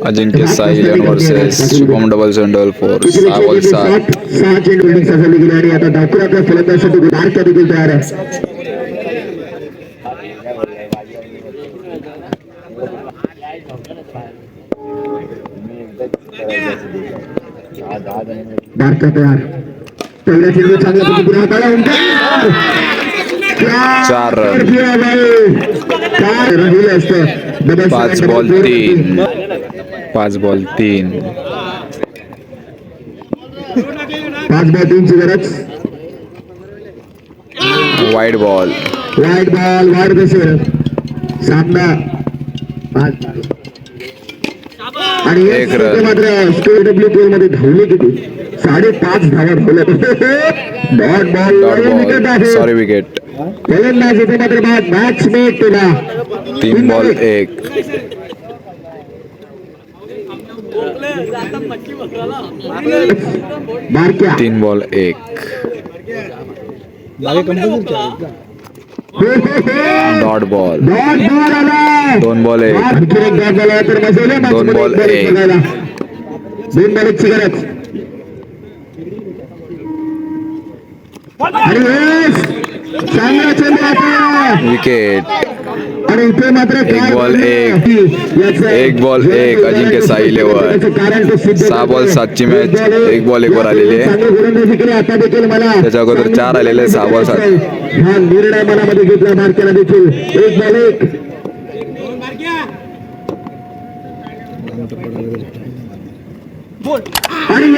अजिंक्य Sai 11 versus Shubham 7744 6 ball 7. 6 चेंडू झाले गेले आणि आता धाकूर आपल्या फलंदाजासाठी गुणार्थ देखील तयार आहे. भारता तयार. पहिल्या चेंडू चांगल्या पद्धतीने 4 रन. 5 बॉल 3. 5 बॉल 3 ची गरज. Wide ball. वाईड दिसेल सामना. आणि एक रन. मात्र SKWPL मध्ये धावले किती 5.5 धावा धावल्या. Dot ball sorry wicket. फलंदाज इथे मात्र मॅच मेट केला. 3 बॉल 1. बारक्या 3 ball 1. Dot ball. 2 ball 1. 2 ball 1. 2 ball 1 ची गरज. चांगला चेंडू आता विकेट. आणि इथे मात्र 1 बॉल 1. 1 बॉल 1. अजिंक्य साई 11. 6 बॉल 7 ची मॅच 1 बॉल 1 वर आलेली आहे. आता देखील मला त्याच्या अगोदर 4 आलेले 6 बॉल 7. हा निर्णय मनामध्ये घेतला भारताला देखील 1 बॉल 1. आणि